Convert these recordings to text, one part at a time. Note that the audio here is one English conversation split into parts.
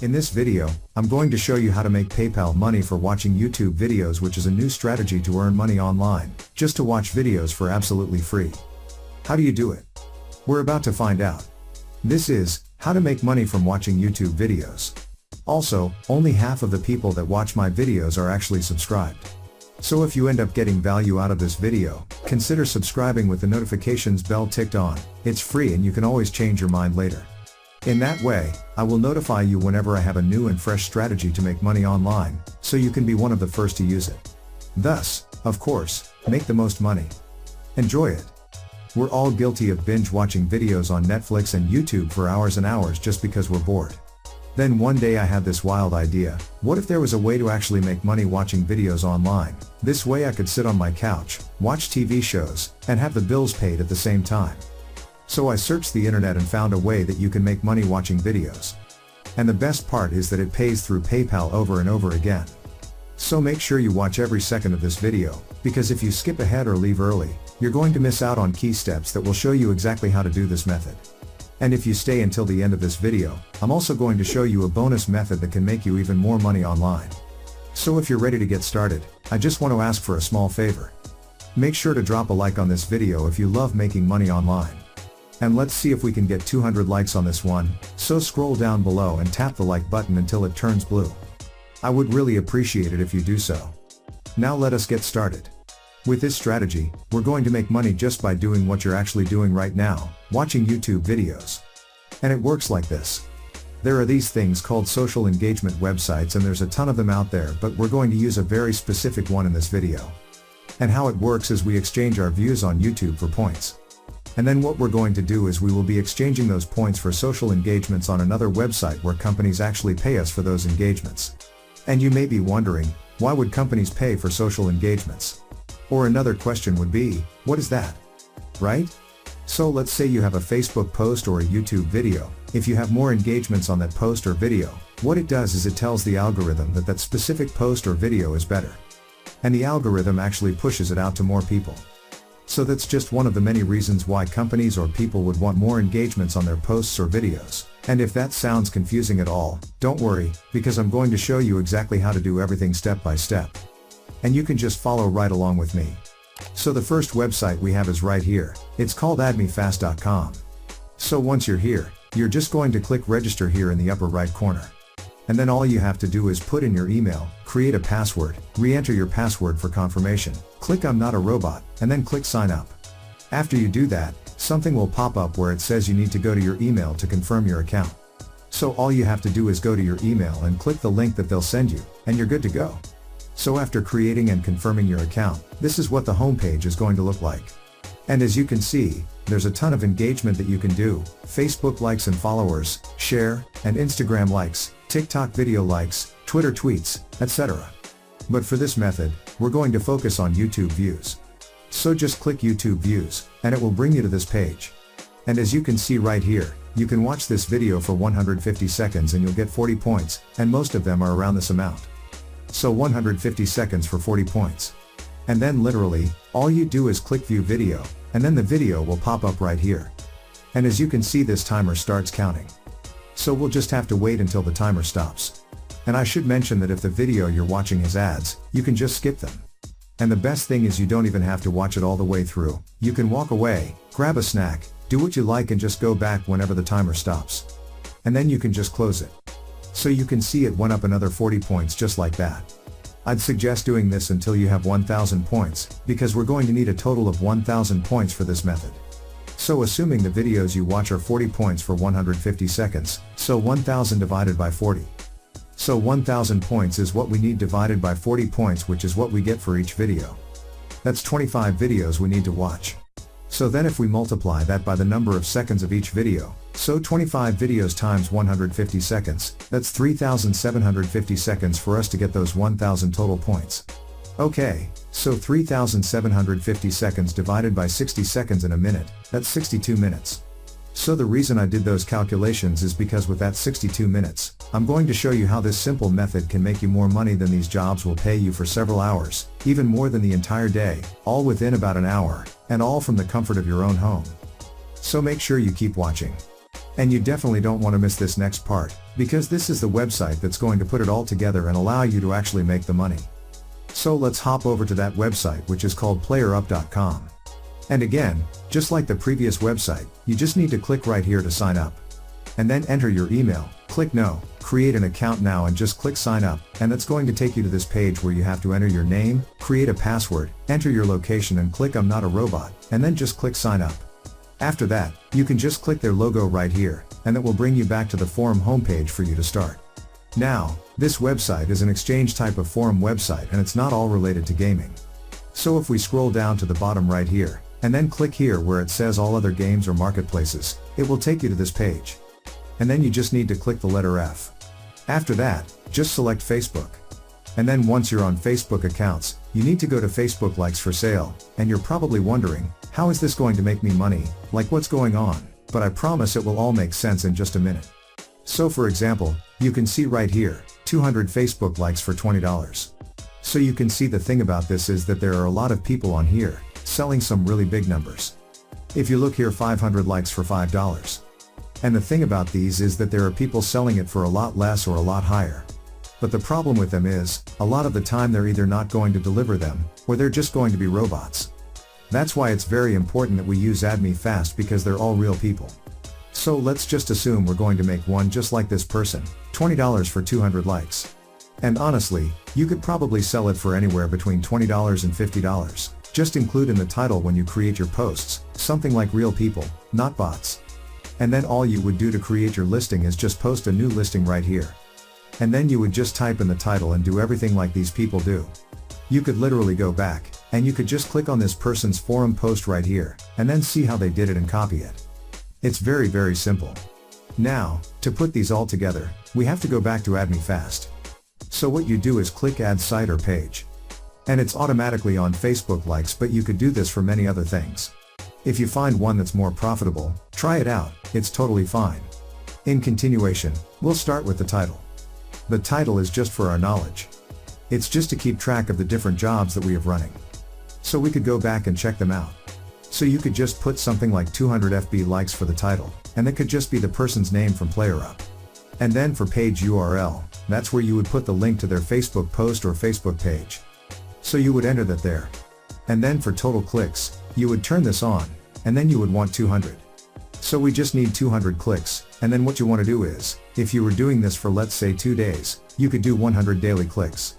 In this video, I'm going to show you how to make PayPal money for watching YouTube videos, which is a new strategy to earn money online, just to watch videos for absolutely free. How do you do it? We're about to find out. This is how to make money from watching YouTube videos. Also, only half of the people that watch my videos are actually subscribed. So if you end up getting value out of this video, consider subscribing with the notifications bell ticked on. It's free and you can always change your mind later. In that way, I will notify you whenever I have a new and fresh strategy to make money online, so you can be one of the first to use it. Thus, of course, make the most money. Enjoy it. We're all guilty of binge watching videos on Netflix and YouTube for hours and hours just because we're bored. Then one day I had this wild idea: what if there was a way to actually make money watching videos online? This way I could sit on my couch, watch TV shows, and have the bills paid at the same time. So I searched the internet and found a way that you can make money watching videos. And the best part is that it pays through PayPal over and over again. So make sure you watch every second of this video, because if you skip ahead or leave early, you're going to miss out on key steps that will show you exactly how to do this method. And if you stay until the end of this video, I'm also going to show you a bonus method that can make you even more money online. So if you're ready to get started, I just want to ask for a small favor. Make sure to drop a like on this video if you love making money online. And let's see if we can get 200 likes on this one, so scroll down below and tap the like button until it turns blue. I would really appreciate it if you do so. Now let us get started. With this strategy, we're going to make money just by doing what you're actually doing right now, watching YouTube videos. And it works like this. There are these things called social engagement websites, and there's a ton of them out there, but we're going to use a very specific one in this video. And how it works is we exchange our views on YouTube for points. And then what we're going to do is we will be exchanging those points for social engagements on another website where companies actually pay us for those engagements. And you may be wondering, why would companies pay for social engagements? Or another question would be, what is that? Right? So let's say you have a Facebook post or a YouTube video. If you have more engagements on that post or video, what it does is it tells the algorithm that that specific post or video is better. And the algorithm actually pushes it out to more people. So that's just one of the many reasons why companies or people would want more engagements on their posts or videos. And if that sounds confusing at all, don't worry, because I'm going to show you exactly how to do everything step by step. And you can just follow right along with me. So the first website we have is right here. It's called AddMeFast.com. So once you're here, you're just going to click register here in the upper right corner. And then all you have to do is put in your email, create a password, re-enter your password for confirmation, click I'm not a robot, and then click sign up. After you do that, something will pop up where it says you need to go to your email to confirm your account. So all you have to do is go to your email and click the link that they'll send you, and you're good to go. So after creating and confirming your account, this is what the homepage is going to look like. And as you can see, there's a ton of engagement that you can do: Facebook likes and followers, share, and Instagram likes, TikTok video likes, Twitter tweets, etc. But for this method, we're going to focus on YouTube views. So just click YouTube views, and it will bring you to this page. And as you can see right here, you can watch this video for 150 seconds and you'll get 40 points, and most of them are around this amount. So 150 seconds for 40 points. And then literally, all you do is click view video, and then the video will pop up right here. And as you can see, this timer starts counting. So we'll just have to wait until the timer stops. And I should mention that if the video you're watching has ads, you can just skip them. And the best thing is you don't even have to watch it all the way through. You can walk away, grab a snack, do what you like, and just go back whenever the timer stops. And then you can just close it. So you can see it went up another 40 points just like that. I'd suggest doing this until you have 1,000 points, because we're going to need a total of 1,000 points for this method. So assuming the videos you watch are 40 points for 150 seconds, so 1,000 divided by 40. So 1,000 points is what we need divided by 40 points, which is what we get for each video. That's 25 videos we need to watch. So then if we multiply that by the number of seconds of each video, so 25 videos times 150 seconds, that's 3,750 seconds for us to get those 1,000 total points. Okay, so 3,750 seconds divided by 60 seconds in a minute, that's 62 minutes. So the reason I did those calculations is because with that 62 minutes, I'm going to show you how this simple method can make you more money than these jobs will pay you for several hours, even more than the entire day, all within about an hour, and all from the comfort of your own home. So make sure you keep watching. And you definitely don't want to miss this next part, because this is the website that's going to put it all together and allow you to actually make the money. So let's hop over to that website, which is called PlayerUp.com. And again, just like the previous website, you just need to click right here to sign up. And then enter your email, click no, create an account now and just click sign up, and that's going to take you to this page where you have to enter your name, create a password, enter your location and click I'm not a robot, and then just click sign up. After that, you can just click their logo right here, and that will bring you back to the forum homepage for you to start. Now, this website is an exchange type of forum website and it's not all related to gaming. So if we scroll down to the bottom right here, and then click here where it says all other games or marketplaces, it will take you to this page. And then you just need to click the letter F. After that, just select Facebook. And then once you're on Facebook accounts, you need to go to Facebook likes for sale, and you're probably wondering, how is this going to make me money, like what's going on? But I promise it will all make sense in just a minute. So for example, you can see right here, 200 Facebook likes for $20. So you can see the thing about this is that there are a lot of people on here, selling some really big numbers. If you look here, 500 likes for $5. And the thing about these is that there are people selling it for a lot less or a lot higher. But the problem with them is, a lot of the time they're either not going to deliver them, or they're just going to be robots. That's why it's very important that we use AddMeFast, because they're all real people. So let's just assume we're going to make one just like this person, $20 for 200 likes. And honestly, you could probably sell it for anywhere between $20 and $50. Just include in the title when you create your posts, something like real people, not bots. And then all you would do to create your listing is just post a new listing right here. And then you would just type in the title and do everything like these people do. You could literally go back, and you could just click on this person's forum post right here, and then see how they did it and copy it. It's very, very simple. Now, to put these all together, we have to go back to AddMeFast. So what you do is click add site or page. And it's automatically on Facebook likes, but you could do this for many other things. If you find one that's more profitable, try it out, it's totally fine. In continuation, we'll start with the title. The title is just for our knowledge. It's just to keep track of the different jobs that we have running. So we could go back and check them out. So you could just put something like 200 FB likes for the title, and it could just be the person's name from PlayerUp. And then for page URL, that's where you would put the link to their Facebook post or Facebook page. So you would enter that there. And then for total clicks, you would turn this on, and then you would want 200. So we just need 200 clicks, and then what you want to do is, if you were doing this for let's say 2 days, you could do 100 daily clicks.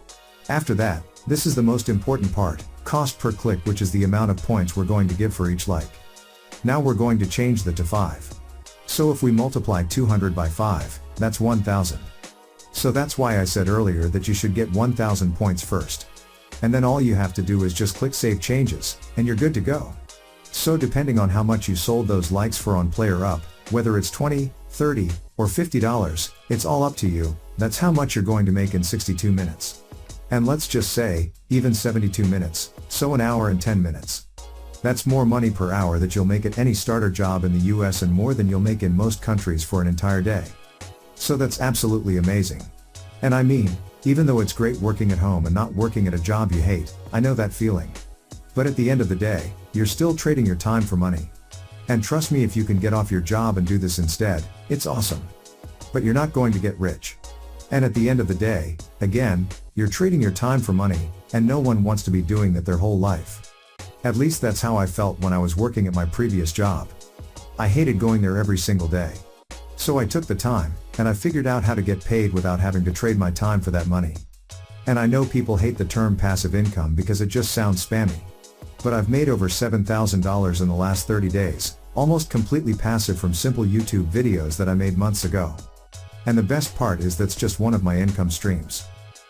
After that, this is the most important part, cost per click, which is the amount of points we're going to give for each like. Now we're going to change that to 5. So if we multiply 200 by 5, that's 1000. So that's why I said earlier that you should get 1000 points first. And then all you have to do is just click Save Changes, and you're good to go. So depending on how much you sold those likes for on PlayerUp, whether it's $20, $30, or $50, it's all up to you. That's how much you're going to make in 62 minutes. And let's just say, even 72 minutes, so an hour and 10 minutes. That's more money per hour that you'll make at any starter job in the US and more than you'll make in most countries for an entire day. So that's absolutely amazing. And I mean, even though it's great working at home and not working at a job you hate, I know that feeling. But at the end of the day, you're still trading your time for money. And trust me, if you can get off your job and do this instead, it's awesome. But you're not going to get rich. And at the end of the day, again, you're trading your time for money, and no one wants to be doing that their whole life. At least that's how I felt when I was working at my previous job. I hated going there every single day. So I took the time, and I figured out how to get paid without having to trade my time for that money. And I know people hate the term passive income because it just sounds spammy. But I've made over $7,000 in the last 30 days, almost completely passive from simple YouTube videos that I made months ago. And the best part is that's just one of my income streams.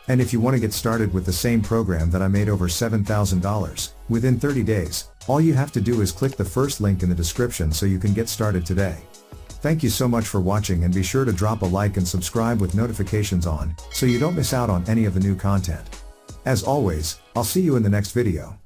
And if you want to get started with the same program that I made over $7,000, within 30 days, all you have to do is click the first link in the description so you can get started today. Thank you so much for watching, and be sure to drop a like and subscribe with notifications on, so you don't miss out on any of the new content. As always, I'll see you in the next video.